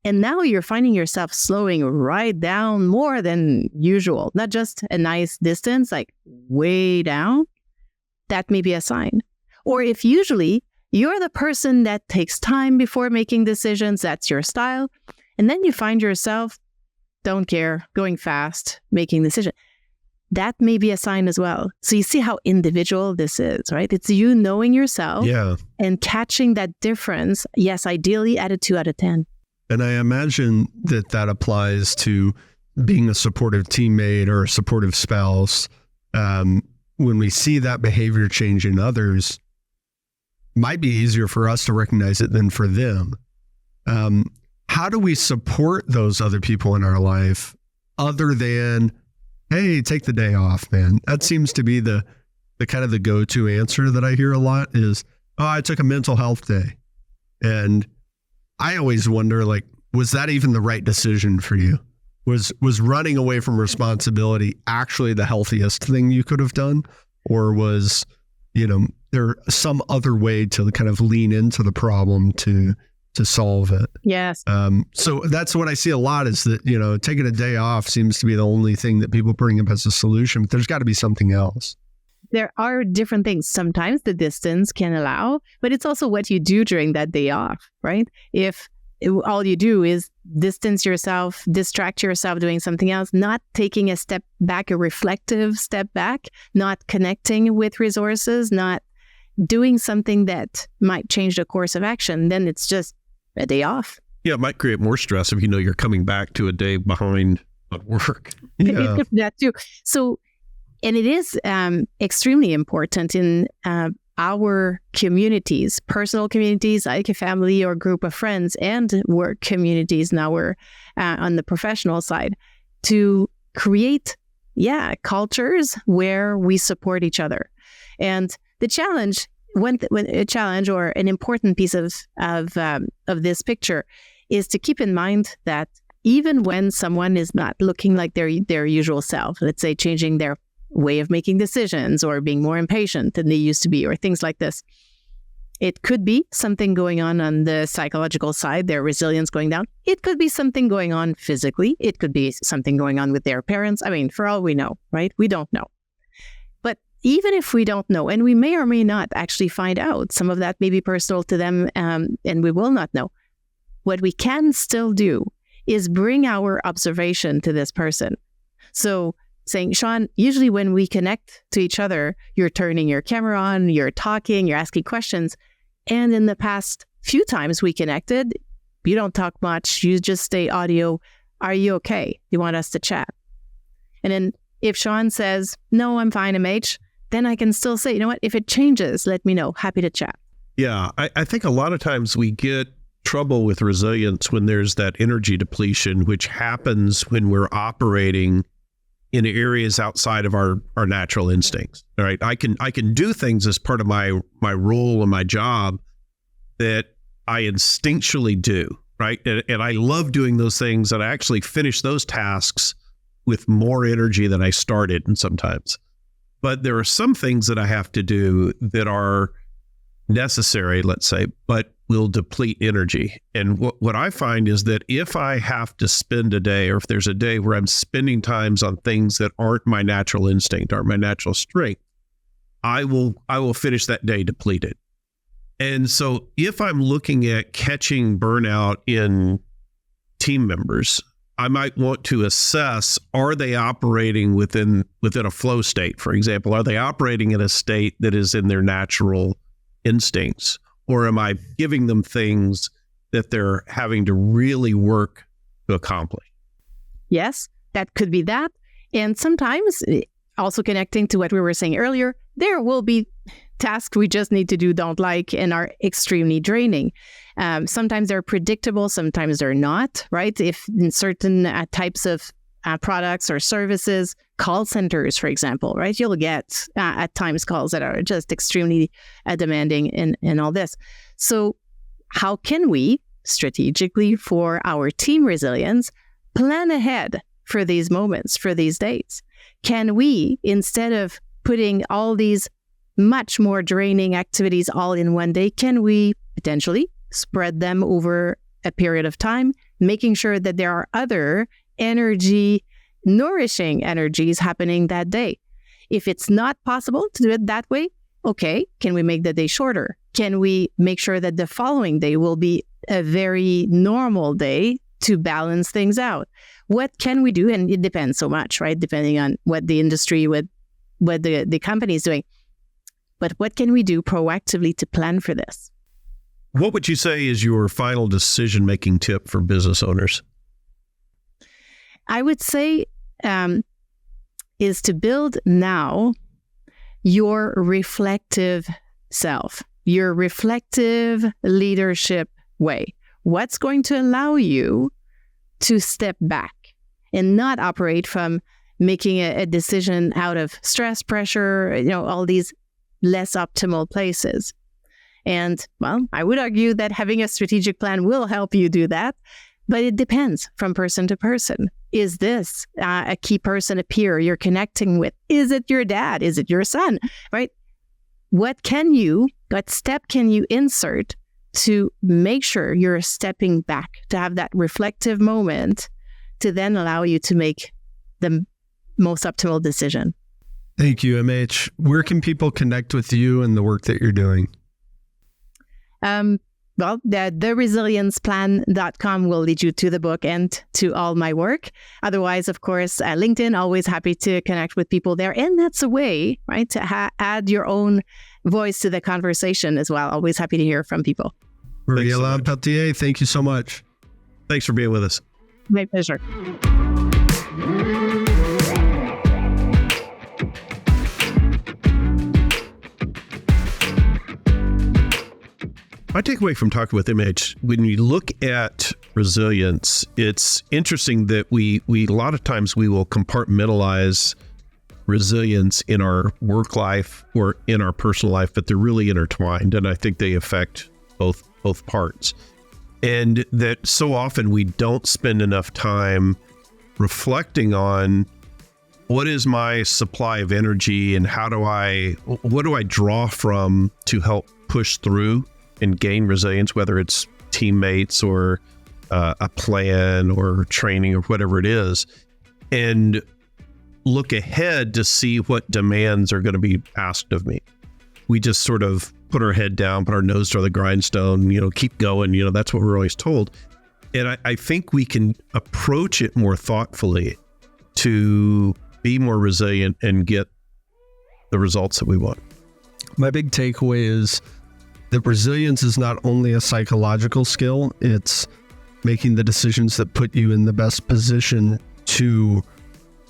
and now you're finding yourself slowing right down more than usual, not just a nice distance, like way down, that may be a sign. Or if usually you're the person that takes time before making decisions, that's your style, and then you find yourself, don't care, going fast, making decisions, that may be a sign as well. So you see how individual this is, right? It's you knowing yourself and catching that difference. Yes, ideally at a 2 out of 10. And I imagine that applies to being a supportive teammate or a supportive spouse. When we see that behavior change in others, might be easier for us to recognize it than for them. How do we support those other people in our life other than, hey, take the day off, man? That seems to be the kind of the go-to answer that I hear a lot is, oh, I took a mental health day. And I always wonder, was that even the right decision for you? Was running away from responsibility actually the healthiest thing you could have done? Or was, there some other way to kind of lean into the problem to solve it? Yes. So that's what I see a lot is that, taking a day off seems to be the only thing that people bring up as a solution, but there's got to be something else. There are different things. Sometimes the distance can allow, but it's also what you do during that day off, right? If all you do is distance yourself, distract yourself doing something else, not taking a step back, a reflective step back, not connecting with resources, not doing something that might change the course of action, then it's just a day off. Yeah, it might create more stress if you're coming back to a day behind on work. Yeah. That too. So, and it is extremely important in our communities, personal communities, like a family or group of friends, and work communities now we're on the professional side, to create, cultures where we support each other. And the challenge, when a challenge or an important piece of this picture is to keep in mind that even when someone is not looking like their usual self, let's say changing their way of making decisions or being more impatient than they used to be or things like this, it could be something going on the psychological side, their resilience going down. It could be something going on physically. It could be something going on with their parents. I mean, for all we know, right? We don't know. But even if we don't know, and we may or may not actually find out, some of that may be personal to them, and we will not know. What we can still do is bring our observation to this person. So saying, Sean, usually when we connect to each other, you're turning your camera on, you're talking, you're asking questions. And in the past few times we connected, you don't talk much, you just stay audio. Are you okay? You want us to chat? And then if Sean says, no, I'm fine, MH, then I can still say, you know what, if it changes, let me know. Happy to chat. Yeah, I think a lot of times we get trouble with resilience when there's that energy depletion, which happens when we're operating in areas outside of our natural instincts. All right. I can do things as part of my role and my job that I instinctually do. Right. And I love doing those things, and I actually finish those tasks with more energy than I started, and sometimes. But there are some things that I have to do that are necessary, let's say, but will deplete energy. And what I find is that if I have to spend a day, or if there's a day where I'm spending times on things that aren't my natural instinct, aren't my natural strength, I will finish that day depleted. And so if I'm looking at catching burnout in team members, I might want to assess, are they operating within a flow state, for example? Are they operating in a state that is in their natural instincts? Or am I giving them things that they're having to really work to accomplish? Yes, that could be that. And sometimes, also connecting to what we were saying earlier, there will be tasks we just need to do, don't like, and are extremely draining. Sometimes they're predictable, sometimes they're not, right? If in certain types of products or services, call centers, for example, right? You'll get at times calls that are just extremely demanding and all this. So how can we strategically, for our team resilience, plan ahead for these moments, for these dates? Can we, instead of putting all these much more draining activities all in one day, can we potentially spread them over a period of time, making sure that there are other nourishing energies happening that day? If it's not possible to do it that way, okay, can we make the day shorter? Can we make sure that the following day will be a very normal day to balance things out? What can we do? And it depends so much, right? Depending on what the industry, what the company is doing. But what can we do proactively to plan for this? What would you say is your final decision-making tip for business owners? I would say is to build now your reflective self, your reflective leadership way. What's going to allow you to step back and not operate from making a decision out of stress, pressure, all these less optimal places. And, well, I would argue that having a strategic plan will help you do that, but it depends from person to person. Is this a key person, a peer you're connecting with? Is it your dad? Is it your son? Right? What step can you insert to make sure you're stepping back, to have that reflective moment to then allow you to make the most optimal decision? Thank you, MH. Where can people connect with you and the work that you're doing? Well, theresilienceplan.com will lead you to the book and to all my work. Otherwise, of course, LinkedIn, always happy to connect with people there. And that's a way, right, to add your own voice to the conversation as well. Always happy to hear from people. Marie-Hélène Pelletier, thank you so much. Thanks for being with us. My pleasure. My takeaway from talking with MH, when you look at resilience, it's interesting that we a lot of times we will compartmentalize resilience in our work life or in our personal life, but they're really intertwined, and I think they affect both parts. And that so often we don't spend enough time reflecting on what is my supply of energy and what do I draw from to help push through and gain resilience, whether it's teammates or a plan or training or whatever it is, and look ahead to see what demands are going to be asked of me. We just sort of put our head down, put our nose to the grindstone, keep going. That's what we're always told. And I think we can approach it more thoughtfully to be more resilient and get the results that we want. My big takeaway is that resilience is not only a psychological skill, it's making the decisions that put you in the best position to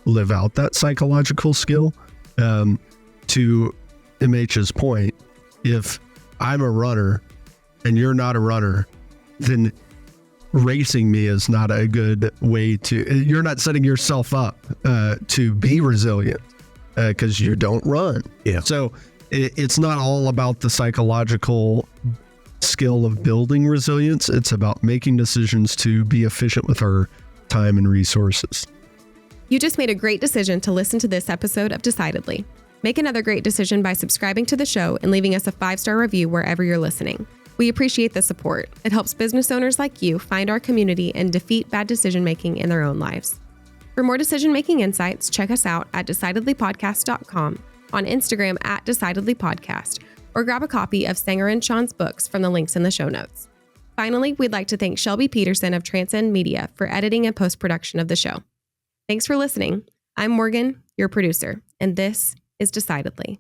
live out that psychological skill. To MH's point, if I'm a runner and you're not a runner, then racing me is not a good way you're not setting yourself up to be resilient because you don't run. Yeah. So it's not all about the psychological skill of building resilience. It's about making decisions to be efficient with our time and resources. You just made a great decision to listen to this episode of Decidedly. Make another great decision by subscribing to the show and leaving us a 5-star review wherever you're listening. We appreciate the support. It helps business owners like you find our community and defeat bad decision-making in their own lives. For more decision-making insights, check us out at decidedlypodcast.com, on Instagram @decidedlypodcast, or grab a copy of Sanger and Sean's books from the links in the show notes. Finally, we'd like to thank Shelby Peterson of Transcend Media for editing and post-production of the show. Thanks for listening. I'm Morgan, your producer, and this is Decidedly.